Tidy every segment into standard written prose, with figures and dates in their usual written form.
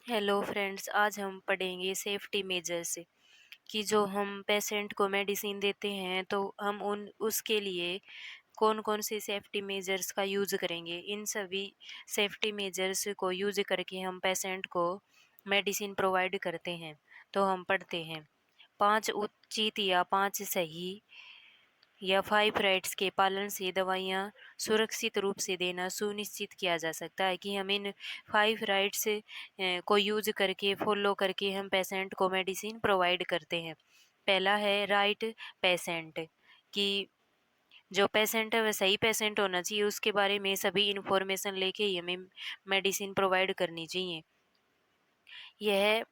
Hello friends, आज हम पढ़ेंगे सेफ्टी मेजर्स कि जो हम पेशेंट को मेडिसिन देते हैं तो हम उन उसके लिए कौन-कौन से सेफ्टी मेजर्स का यूज़ करेंगे। इन सभी सेफ्टी मेजर्स को यूज़ करके हम पेशेंट को मेडिसिन प्रोवाइड करते हैं। तो हम पढ़ते हैं 5 उचित या 5 सही या 5 राइट्स के पालन से दवाइयाँ सुरक्षित रूप से देना सुनिश्चित किया जा सकता है कि हम इन 5 राइट्स को यूज़ करके फॉलो करके हम पेशेंट को मेडिसिन प्रोवाइड करते हैं। पहला है राइट पेशेंट कि जो पेशेंट है वह सही पेशेंट होना चाहिए, उसके बारे में सभी इन्फॉर्मेशन लेके ही हमें मेडिसिन प्रोवाइड करनी चाहिए। यह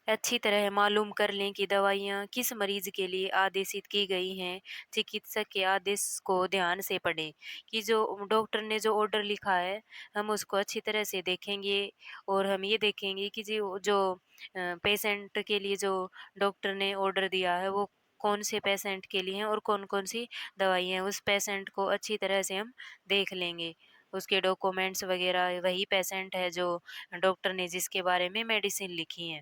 अच्छी तरह मालूम कर लें कि दवाइयाँ किस मरीज़ के लिए आदेशित की गई हैं। चिकित्सक के आदेश को ध्यान से पढ़ें कि जो डॉक्टर ने जो ऑर्डर लिखा है, हम उसको अच्छी तरह से देखेंगे और हम ये देखेंगे कि जो पेशेंट के लिए जो डॉक्टर ने ऑर्डर दिया है, वो कौन से पेशेंट के लिए हैं और कौन-कौन सी दवाई हैं। उस पेशेंट को अच्छी तरह से हम देख लेंगे। उसके डॉक्यूमेंट्स वग़ैरह वही पेशेंट है जो डॉक्टर ने जिसके बारे में मेडिसिन लिखी है।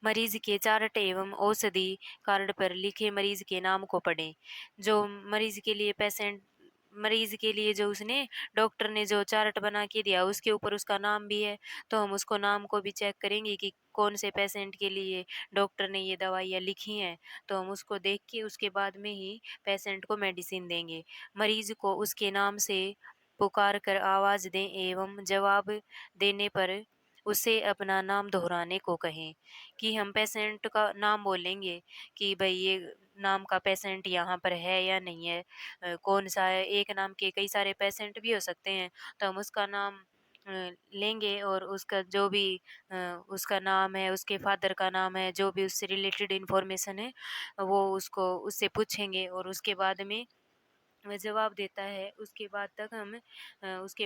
मरीज के चार्ट एवं औषधि कार्ड पर लिखे मरीज के नाम को पढ़ें। जो मरीज के लिए जो उसने डॉक्टर ने जो चार्ट बना के दिया उसके ऊपर उसका नाम भी है, तो हम उसको नाम को भी चेक करेंगे कि कौन से पेशेंट के लिए डॉक्टर ने ये दवाइयाँ लिखी हैं। तो हम उसको देख के उसके बाद में ही पेशेंट को मेडिसिन देंगे। मरीज को उसके नाम से पुकार कर आवाज़ दें एवं जवाब देने पर उसे अपना नाम दोहराने को कहें कि हम पेशेंट का नाम बोलेंगे कि भई ये नाम का पेशेंट यहाँ पर है या नहीं है, कौन-सा है। एक नाम के कई सारे पेशेंट भी हो सकते हैं, तो हम उसका नाम लेंगे और उसका जो भी उसका नाम है, उसके फादर का नाम है, जो भी उससे रिलेटेड इन्फॉर्मेशन है, वो उसको उससे पूछेंगे और उसके बाद में वह जवाब देता है, उसके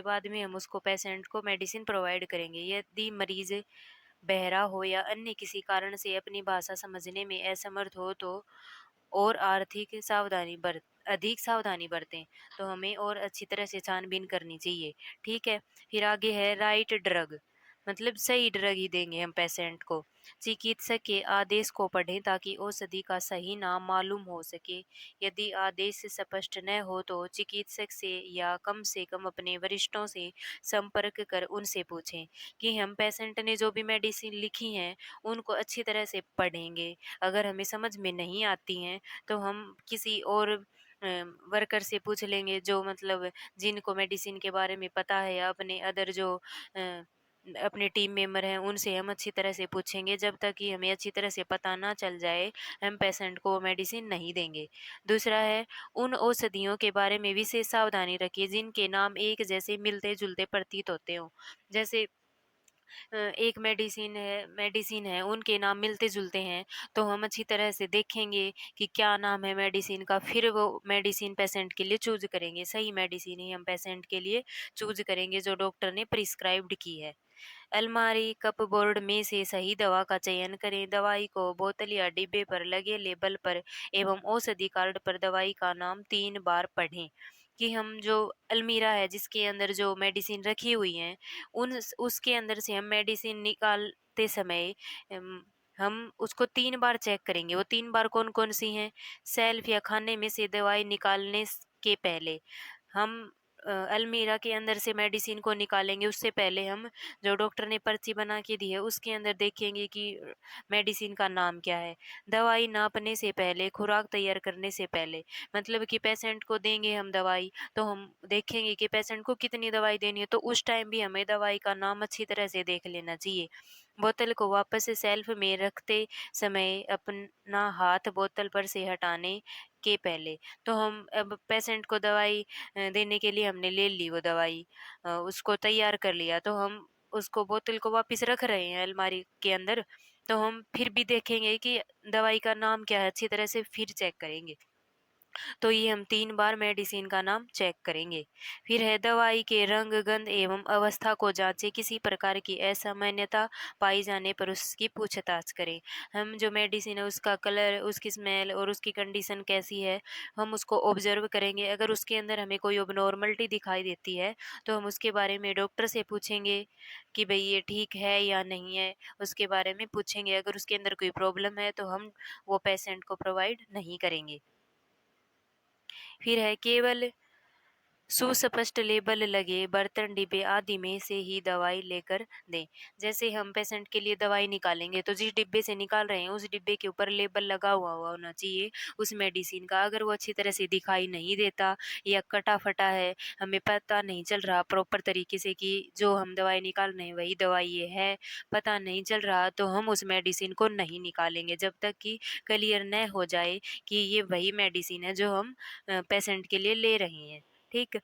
बाद में हम उसको पेशेंट को मेडिसिन प्रोवाइड करेंगे। यदि मरीज़ बहरा हो या अन्य किसी कारण से अपनी भाषा समझने में असमर्थ हो तो और अधिक सावधानी बरतें। तो हमें और अच्छी तरह से छानबीन करनी चाहिए। ठीक है? फिर आगे है राइट ड्रग, मतलब सही ड्रग ही देंगे हम पेशेंट को। चिकित्सक के आदेश को पढ़ें ताकि औषधि का सही नाम मालूम हो सके। यदि आदेश स्पष्ट न हो तो चिकित्सक से कम अपने वरिष्ठों से संपर्क कर उनसे पूछें कि हम पेशेंट ने जो भी मेडिसिन लिखी हैं उनको अच्छी तरह से पढ़ेंगे। अगर हमें समझ में नहीं आती हैं तो हम किसी और वर्कर से पूछ लेंगे जो मतलब जिनको मेडिसिन के बारे में पता है, या अपने अदर जो अपने टीम मेंबर हैं उनसे हम अच्छी तरह से पूछेंगे। जब तक कि हमें अच्छी तरह से पता ना चल जाए, हम पेशेंट को मेडिसिन नहीं देंगे। दूसरा है उन औषधियों के बारे में विशेष सावधानी रखिए जिनके नाम एक जैसे मिलते-जुलते प्रतीत होते हों। जैसे एक मेडिसिन है, उनके नाम मिलते-जुलते हैं, तो हम अच्छी तरह से देखेंगे कि क्या नाम है मेडिसिन का, फिर वो मेडिसिन पेशेंट के लिए चूज़ करेंगे। सही मेडिसिन ही हम पेशेंट के लिए चूज़ करेंगे जो डॉक्टर ने प्रिस्क्राइब्ड की है। अलमारी, कपबोर्ड में से सही दवा का चयन करें। दवाई को बोतल या डिब्बे पर लगे लेबल पर एवं औषधि कार्ड पर दवाई का नाम 3 बार पढ़ें कि हम जो अलमीरा है जिसके अंदर जो मेडिसिन रखी हुई हैं, उसके अंदर से हम मेडिसिन निकालते समय हम उसको 3 बार चेक करेंगे। वो 3 बार कौन-कौन सी हैं? शेल्फ या खाने में से दवाई निकालने के पहले हम अलमीरा के अंदर से मेडिसिन को निकालेंगे, उससे पहले हम जो डॉक्टर ने पर्ची बना के दी है उसके अंदर देखेंगे कि मेडिसिन का नाम क्या है। दवाई नापने से पहले, खुराक तैयार करने से पहले, मतलब कि पेशेंट को देंगे हम दवाई तो हम देखेंगे कि पेशेंट को कितनी दवाई देनी है, तो उस टाइम भी हमें दवाई का नाम अच्छी तरह से देख लेना चाहिए। बोतल को वापस शेल्फ में रखते समय अपना हाथ बोतल पर से हटाने के पहले, तो हम अब पेशेंट को दवाई देने के लिए हमने ले ली वो दवाई, उसको तैयार कर लिया, तो हम उसको बोतल को वापस रख रहे हैं अलमारी के अंदर, तो हम फिर भी देखेंगे कि दवाई का नाम क्या है, अच्छी तरह से फिर चेक करेंगे। तो ये हम 3 बार मेडिसिन का नाम चेक करेंगे। फिर है दवाई के रंग, गंध एवं अवस्था को जाँचें, किसी प्रकार की असामान्यता पाई जाने पर उसकी पूछताछ करें। हम जो मेडिसिन है उसका कलर, उसकी स्मेल और उसकी कंडीशन कैसी है, हम उसको ऑब्ज़र्व करेंगे। अगर उसके अंदर हमें कोई एबनॉर्मलिटी दिखाई देती है, तो हम उसके बारे में डॉक्टर से पूछेंगे कि भई ये ठीक है या नहीं है, उसके बारे में पूछेंगे। अगर उसके अंदर कोई प्रॉब्लम है, तो हम वो पेशेंट को प्रोवाइड नहीं करेंगे। फिर है केवल सुस्पष्ट लेबल लगे बर्तन, डिब्बे आदि में से ही दवाई लेकर दें। जैसे हम पेशेंट के लिए दवाई निकालेंगे, तो जिस डिब्बे से निकाल रहे हैं, उस डिब्बे के ऊपर लेबल लगा हुआ हुआ होना चाहिए उस मेडिसिन का। अगर वो अच्छी तरह से दिखाई नहीं देता या कटा-फटा है, हमें पता नहीं चल रहा प्रॉपर तरीके से कि जो हम दवाई निकाल रहे हैं वही दवाई ये है, पता नहीं चल रहा, तो हम उस मेडिसिन को नहीं निकालेंगे जब तक कि क्लियर न हो जाए कि ये वही मेडिसिन है जो हम पेशेंट के लिए ले रहे हैं। ठीक?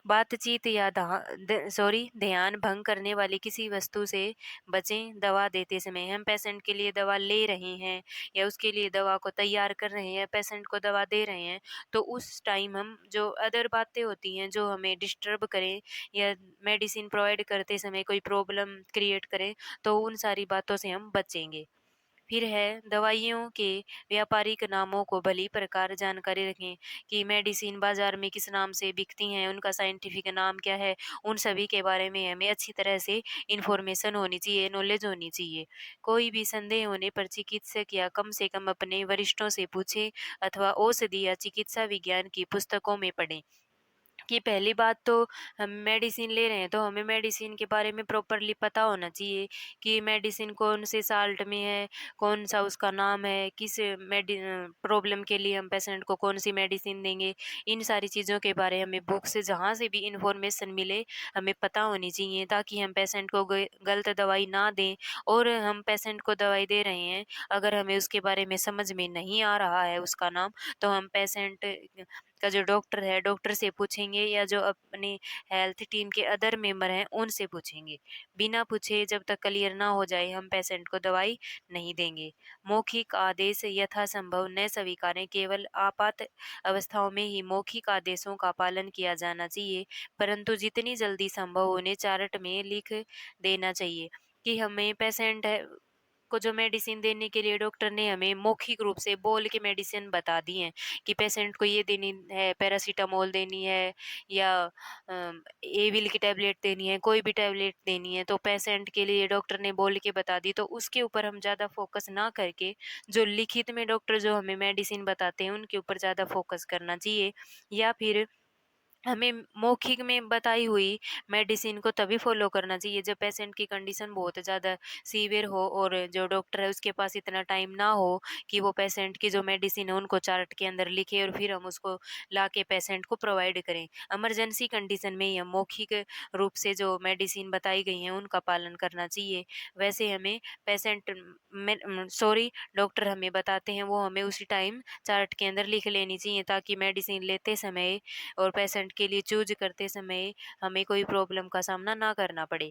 बातचीत या ध्यान भंग करने वाली किसी वस्तु से बचें। दवा देते समय हम पेशेंट के लिए दवा ले रहे हैं या उसके लिए दवा को तैयार कर रहे हैं, पेशेंट को दवा दे रहे हैं, तो उस टाइम हम जो अदर बातें होती हैं जो हमें डिस्टर्ब करें या मेडिसिन प्रोवाइड करते समय कोई प्रॉब्लम क्रिएट करें, तो उन सारी बातों से हम बचेंगे। फिर है दवाइयों के व्यापारिक नामों को भली प्रकार जानकारी रखें कि मेडिसिन बाजार में किस नाम से बिकती हैं, उनका साइंटिफिक नाम क्या है, उन सभी के बारे में हमें अच्छी तरह से इन्फॉर्मेशन होनी चाहिए, नॉलेज होनी चाहिए। कोई भी संदेह होने पर चिकित्सक या कम से कम अपने वरिष्ठों से पूछें अथवा औषधि या चिकित्सा विज्ञान की पुस्तकों में पढ़ें। कि पहली बात तो हम मेडिसिन ले रहे हैं तो हमें मेडिसिन के बारे में प्रॉपरली पता होना चाहिए कि मेडिसिन कौन से साल्ट में है, कौन सा उसका नाम है, किस प्रॉब्लम के लिए हम पेशेंट को कौन सी मेडिसिन देंगे। इन सारी चीज़ों के बारे हमें बुक से जहाँ से भी इंफॉर्मेशन मिले हमें पता होनी चाहिए, ताकि हम पेशेंट को गलत दवाई ना दें। और हम पेशेंट को दवाई दे रहे हैं, अगर हमें उसके बारे में समझ में नहीं आ रहा है उसका नाम, तो हम पेशेंट का जो डॉक्टर है, डॉक्टर से पूछेंगे या जो अपनी हेल्थ टीम के अदर मेंबर हैं, उनसे पूछेंगे। बिना पूछे जब तक क्लियर ना हो जाए, हम पेशेंट को दवाई नहीं देंगे। मौखिक आदेश यथासंभव न स्वीकारें, केवल आपात अवस्थाओं में ही मौखिक आदेशों का पालन किया जाना चाहिए, परंतु जितनी जल्दी संभव उन्हें चार्ट में लिख देना चाहिए कि हमें पेशेंट है को जो मेडिसिन देने के लिए डॉक्टर ने हमें मौखिक रूप से बोल के मेडिसिन बता दी हैं कि पेशेंट को ये देनी है, पैरासीटामोल देनी है या एविल की टैबलेट देनी है, कोई भी टैबलेट देनी है, तो पेशेंट के लिए डॉक्टर ने बोल के बता दी, तो उसके ऊपर हम ज़्यादा फोकस ना करके जो लिखित में डॉक्टर जो हमें मेडिसिन बताते हैं उनके ऊपर ज़्यादा फोकस करना चाहिए। या फिर हमें मौखिक में बताई हुई मेडिसिन को तभी फॉलो करना चाहिए जब पेशेंट की कंडीशन बहुत ज़्यादा सीवियर हो और जो डॉक्टर है उसके पास इतना टाइम ना हो कि वो पेशेंट की जो मेडिसिन है उनको चार्ट के अंदर लिखे और फिर हम उसको ला के पेशेंट को प्रोवाइड करें। इमरजेंसी कंडीशन में ही हम मौखिक रूप से जो मेडिसिन बताई गई हैं उनका पालन करना चाहिए। वैसे हमें पेशेंट डॉक्टर हमें बताते हैं वो हमें उसी टाइम चार्ट के अंदर लिख लेनी चाहिए, ताकि मेडिसिन लेते समय और पेशेंट के लिए चूज़ करते समय हमें कोई प्रॉब्लम का सामना ना करना पड़े।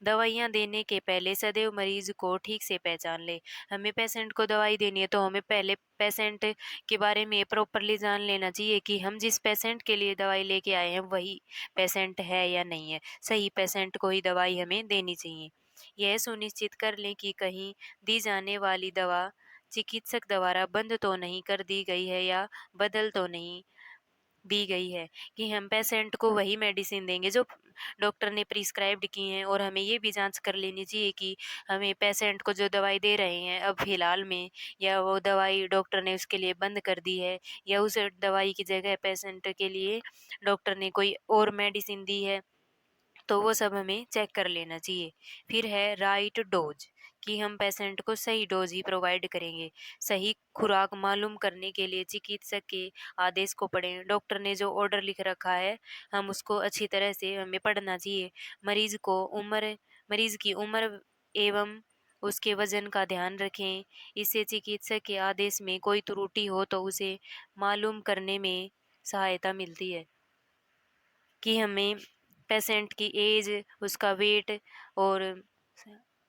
दवाइयाँ देने के पहले सदैव मरीज़ को ठीक से पहचान लें। हमें पेशेंट को दवाई देनी है तो हमें पहले पेशेंट के बारे में प्रॉपर्ली जान लेना चाहिए कि हम जिस पेशेंट के लिए दवाई लेके आए हैं वही पेशेंट है या नहीं है। सही पेशेंट को ही दवाई हमें देनी चाहिए। यह सुनिश्चित कर लें कि कहीं दी जाने वाली दवा चिकित्सक द्वारा बंद तो नहीं कर दी गई है या बदल तो नहीं दी गई है, कि हम पेशेंट को वही मेडिसिन देंगे जो डॉक्टर ने प्रिस्क्राइब्ड की हैं। और हमें ये भी जांच कर लेनी चाहिए कि हमें पेशेंट को जो दवाई दे रहे हैं अब फिलहाल में, या वो दवाई डॉक्टर ने उसके लिए बंद कर दी है या उस दवाई की जगह पेशेंट के लिए डॉक्टर ने कोई और मेडिसिन दी है, तो वो सब हमें चेक कर लेना चाहिए। फिर है राइट डोज, कि हम पेशेंट को सही डोज ही प्रोवाइड करेंगे। सही खुराक मालूम करने के लिए चिकित्सक के आदेश को पढ़ें। डॉक्टर ने जो ऑर्डर लिख रखा है हम उसको अच्छी तरह से हमें पढ़ना चाहिए। मरीज की उम्र एवं उसके वजन का ध्यान रखें। इससे चिकित्सक के आदेश में कोई त्रुटि हो तो उसे मालूम करने में सहायता मिलती है, कि हमें पेशेंट की एज, उसका वेट और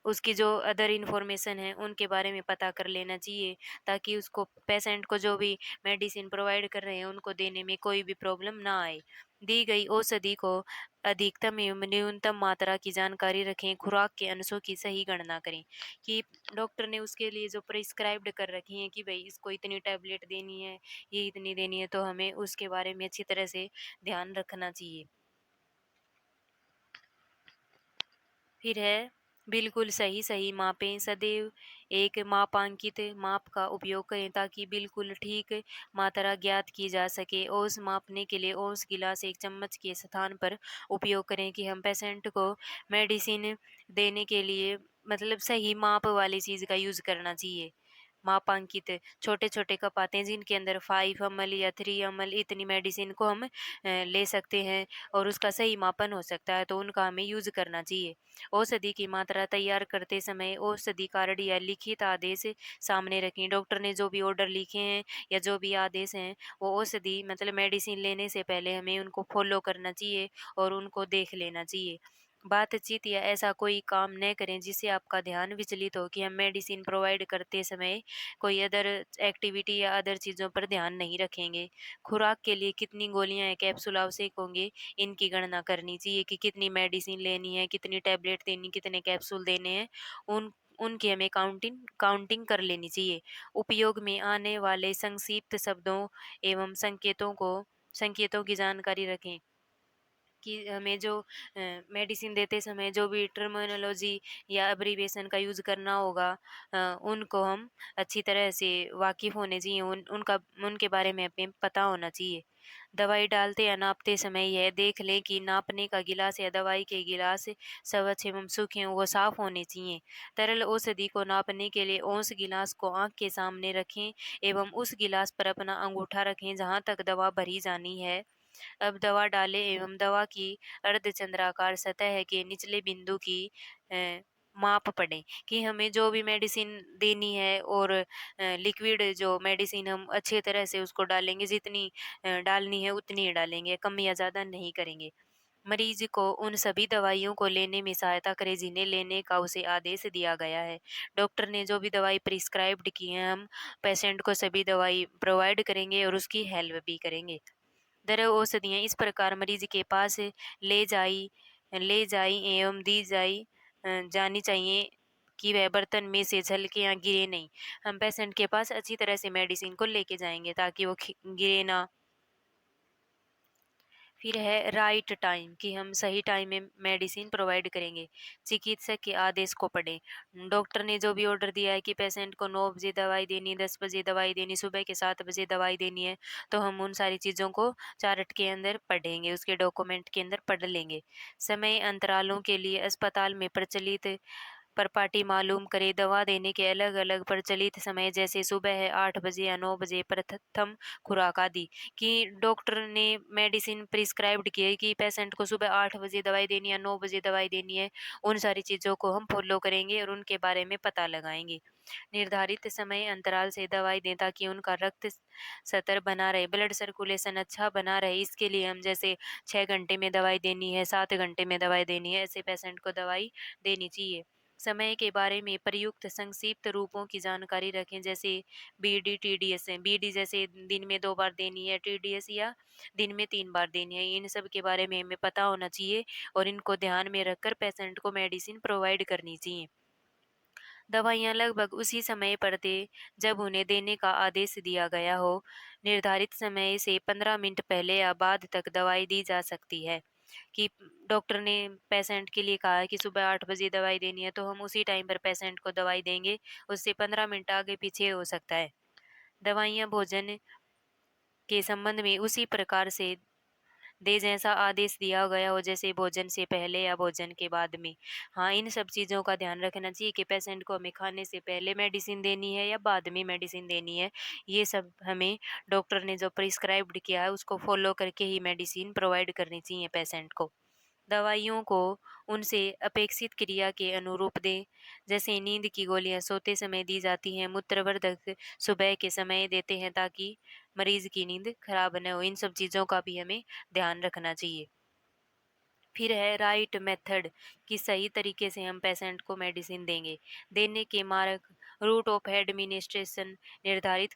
उसकी जो अदर इन्फॉर्मेशन है उनके बारे में पता कर लेना चाहिए, ताकि उसको पेशेंट को जो भी मेडिसिन प्रोवाइड कर रहे हैं उनको देने में कोई भी प्रॉब्लम ना आए। दी गई औषधि को अधिकतम एवं न्यूनतम मात्रा की जानकारी रखें, खुराक के अंशों की सही गणना करें कि डॉक्टर ने उसके लिए जो प्रिस्क्राइब्ड कर रखी है कि भई इसको इतनी टैबलेट देनी है, ये इतनी देनी है, तो हमें उसके बारे में अच्छी तरह से ध्यान रखना चाहिए। फिर है बिल्कुल सही मापें, सदैव एक मापांकित माप का उपयोग करें ताकि बिल्कुल ठीक मात्रा ज्ञात की जा सके। औंस मापने के लिए औंस गिलास एक चम्मच के स्थान पर उपयोग करें कि हम पेशेंट को मेडिसिन देने के लिए मतलब सही माप वाली चीज़ का यूज़ करना चाहिए। मापांकित छोटे-छोटे कप आते हैं जिनके अंदर 5 ml या 3 ml इतनी मेडिसिन को हम ले सकते हैं और उसका सही मापन हो सकता है, तो उनका हमें यूज़ करना चाहिए। औषधि की मात्रा तैयार करते समय औषधि कार्ड या लिखित आदेश सामने रखें। डॉक्टर ने जो भी ऑर्डर लिखे हैं या जो भी आदेश हैं, वो औषधि मतलब मेडिसिन लेने से पहले हमें उनको फ़ॉलो करना चाहिए और उनको देख लेना चाहिए। बातचीत या ऐसा कोई काम न करें जिससे आपका ध्यान विचलित हो कि हम मेडिसिन प्रोवाइड करते समय कोई अदर एक्टिविटी या अदर चीज़ों पर ध्यान नहीं रखेंगे। खुराक के लिए कितनी गोलियाँ या कैप्सूल आवश्यक होंगे, इनकी गणना करनी चाहिए कि कितनी मेडिसिन लेनी है, कितनी टैबलेट देनी, कितने कैप्सूल देने हैं, उनकी हमें काउंटिंग कर लेनी चाहिए। उपयोग में आने वाले संक्षिप्त शब्दों एवं संकेतों की जानकारी रखें। कि हमें जो मेडिसिन देते समय जो भी टर्मिनोलॉजी या एब्रिविएशन का यूज़ करना होगा, उनको हम अच्छी तरह से वाकिफ़ होने चाहिए, उनके बारे में हमें पता होना चाहिए। दवाई डालते या नापते समय यह देख लें कि नापने का गिलास या दवाई के गिलास स्वच्छ एवं सूखे हों, वो साफ होने चाहिए। तरल औषधि को नापने के लिए औंस गिलास को आँख के सामने रखें एवं उस गिलास पर अपना अंगूठा रखें जहाँ तक दवा भरी जानी है। अब दवा डालें एवं दवा की अर्धचंद्राकार सतह के निचले बिंदु की अ, माप पढ़ें कि हमें जो भी मेडिसिन देनी है और लिक्विड जो मेडिसिन हम अच्छे तरह से उसको डालेंगे, जितनी डालनी है उतनी ही डालेंगे, कम या ज़्यादा नहीं करेंगे। मरीज को उन सभी दवाइयों को लेने में सहायता करें जिन्हें लेने का उसे आदेश दिया गया है। डॉक्टर ने जो भी दवाई प्रिस्क्राइब्ड की है, हम पेशेंट को सभी दवाई प्रोवाइड करेंगे और उसकी हेल्प भी करेंगे। दर औषधियाँ इस प्रकार मरीज के पास ले जाई एवं दी जानी चाहिए कि वह बर्तन में से छलके या गिरे नहीं। हम पेशेंट के पास अच्छी तरह से मेडिसिन को लेके जाएँगे ताकि वो गिरे ना। फिर है राइट टाइम कि हम सही टाइम में मेडिसिन प्रोवाइड करेंगे। चिकित्सक के आदेश को पढ़ें। डॉक्टर ने जो भी ऑर्डर दिया है कि पेशेंट को 9 बजे दवाई देनी, 10 बजे दवाई देनी, सुबह के 7 बजे दवाई देनी है, तो हम उन सारी चीज़ों को चार्ट के अंदर पढ़ेंगे, उसके डॉक्यूमेंट के अंदर पढ़ लेंगे। समय अंतरालों के लिए अस्पताल में प्रचलित परपाटी मालूम करें। दवा देने के अलग-अलग प्रचलित समय जैसे सुबह है 8 बजे या 9 बजे प्रथम खुराक आदि कि डॉक्टर ने मेडिसिन प्रिस्क्राइब्ड की है कि पेशेंट को सुबह 8 बजे दवाई देनी है, 9 बजे दवाई देनी है। उन सारी चीज़ों को हम फ़ॉलो करेंगे और उनके बारे में पता लगाएँगे। निर्धारित समय अंतराल से दवाई दें ताकि उनका रक्त स्तर बना रहे, ब्लड सर्कुलेशन अच्छा बना रहे। इसके लिए हम जैसे 6 घंटे में दवाई देनी है, 7 घंटे में दवाई देनी है, ऐसे पेशेंट को दवाई देनी चाहिए। समय के बारे में प्रयुक्त संक्षिप्त रूपों की जानकारी रखें जैसे बीडी, टीडीएस है। बीडी जैसे दिन में 2 बार देनी है, टीडीएस या दिन में 3 बार देनी है। इन सब के बारे में हमें पता होना चाहिए और इनको ध्यान में रखकर पेशेंट को मेडिसिन प्रोवाइड करनी चाहिए। दवाइयाँ लगभग उसी समय पर दें जब उन्हें देने का आदेश दिया गया हो। निर्धारित समय से 15 मिनट पहले या बाद तक दवाई दी जा सकती है। कि डॉक्टर ने पेशेंट के लिए कहा है कि सुबह 8 बजे दवाई देनी है, तो हम उसी टाइम पर पेशेंट को दवाई देंगे, उससे 15 मिनट आगे-पीछे हो सकता है। दवाइयाँ भोजन के संबंध में उसी प्रकार से दे जैसा आदेश दिया गया हो, जैसे भोजन से पहले या भोजन के बाद में। हाँ, इन सब चीज़ों का ध्यान रखना चाहिए कि पेशेंट को हमें खाने से पहले मेडिसिन देनी है या बाद में मेडिसिन देनी है। ये सब हमें डॉक्टर ने जो प्रिस्क्राइब्ड किया है, उसको फ़ॉलो करके ही मेडिसिन प्रोवाइड करनी चाहिए पेशेंट को। दवाइयों को उनसे अपेक्षित क्रिया के अनुरूप दें, जैसे नींद की गोलियाँ सोते समय दी जाती हैं, मूत्रवर्धक सुबह के समय देते हैं ताकि मरीज़ की नींद खराब न हो। इन सब चीज़ों का भी हमें ध्यान रखना चाहिए। फिर है राइट मेथड कि सही तरीके से हम पेशेंट को मेडिसिन देंगे। देने के मार्ग रूट ऑफ एडमिनिस्ट्रेशन निर्धारित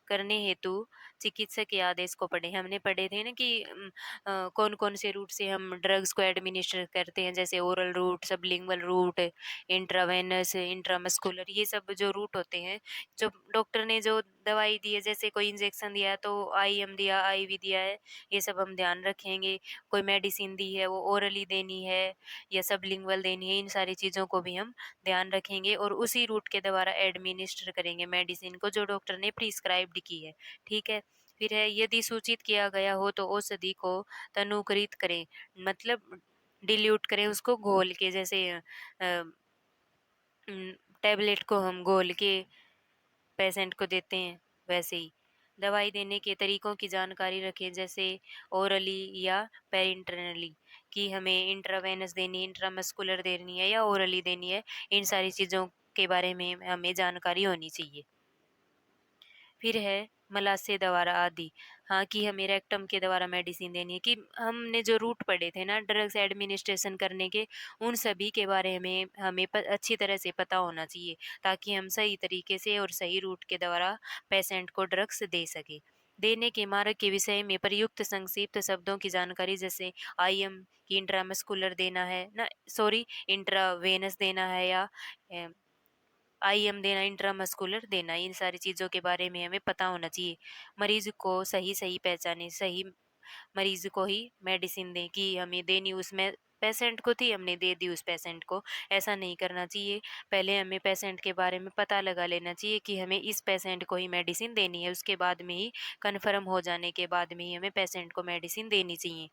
करने हेतु चिकित्सक के आदेश को पढ़ें। हमने पढ़े थे ना कि कौन-कौन से रूट से हम ड्रग्स को एडमिनिस्टर करते हैं, जैसे oral route, sublingual route, intravenous, intramuscular, ये सब जो रूट होते हैं, जो डॉक्टर ने जो दवाई दी है, जैसे कोई इंजेक्शन दिया है तो आईएम दिया, आईवी दिया है, ये सब हम ध्यान रखेंगे। कोई मेडिसिन दी है वो ओरली देनी है या सबलिंगुअल देनी है, इन सारी चीज़ों को भी हम ध्यान रखेंगे और उसी रूट के द्वारा एडमिनिस्टर करेंगे मेडिसिन को जो डॉक्टर ने प्रिस्क्राइब्ड की है। ठीक है? फिर है यदि सूचित किया गया हो तो औषधि को तनुकृत करें, मतलब डिल्यूट करें उसको घोल के, जैसे टैबलेट को हम घोल के पेशेंट को देते हैं वैसे ही। दवाई देने के तरीकों की जानकारी रखें, जैसे ओरली या पेरिंटरनली, कि हमें इंट्रावेनस देनी है, इंट्रामस्कुलर देनी है या ओरली देनी है, इन सारी चीज़ों के बारे में हमें जानकारी होनी चाहिए। फिर है मलाशय द्वारा आदि, हाँ, कि हमें रेक्टम के द्वारा मेडिसिन देनी है, कि हमने जो रूट पढ़े थे ना ड्रग्स एडमिनिस्ट्रेशन करने के, उन सभी के बारे में हमें अच्छी तरह से पता होना चाहिए, ताकि हम सही तरीके से और सही रूट के द्वारा पेशेंट को ड्रग्स दे सके। देने के मार्ग के विषय में प्रयुक्त संक्षिप्त शब्दों की जानकारी, जैसे आईएम की इंट्रामस्कुलर देना है ना, सॉरी, इंट्रावेनस देना है या आईएम देना, इंट्रामस्कुलर देना, इन सारी चीज़ों के बारे में हमें पता होना चाहिए। मरीज़ को सही-सही पहचानें, सही मरीज़ को ही मेडिसिन दें, कि हमें देनी उसमें पेशेंट को थी, हमने दे दी उस पेशेंट को, ऐसा नहीं करना चाहिए। पहले हमें पेशेंट के बारे में पता लगा लेना चाहिए कि हमें इस पेशेंट को ही मेडिसिन देनी है, उसके बाद में ही कन्फर्म हो जाने के बाद में ही हमें पेशेंट को मेडिसिन देनी चाहिए।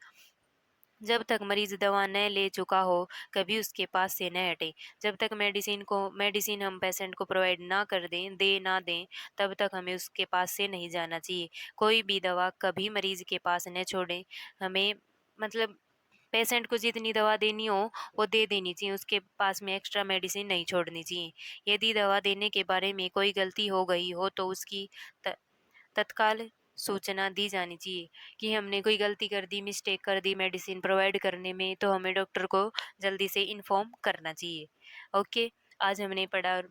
जब तक मरीज़ दवा न ले चुका हो, कभी उसके पास से न हटे। जब तक मेडिसिन हम पेशेंट को प्रोवाइड ना कर ना दें, तब तक हमें उसके पास से नहीं जाना चाहिए। कोई भी दवा कभी मरीज़ के पास न छोड़ें। हमें मतलब पेशेंट को जितनी दवा देनी हो, वो दे देनी चाहिए, उसके पास में एक्स्ट्रा मेडिसिन नहीं छोड़नी चाहिए। यदि दवा देने के बारे में कोई गलती हो गई हो, तो उसकी त तत्काल सूचना दी जानी चाहिए, कि हमने कोई गलती कर दी, मिस्टेक कर दी मेडिसिन प्रोवाइड करने में, तो हमें डॉक्टर को जल्दी से इन्फॉर्म करना चाहिए। ओके, आज हमने पढ़ा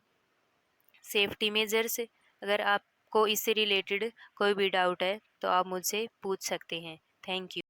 सेफ्टी मेजर्स। अगर आपको इससे रिलेटेड कोई भी डाउट है तो आप मुझसे पूछ सकते हैं। Thank you.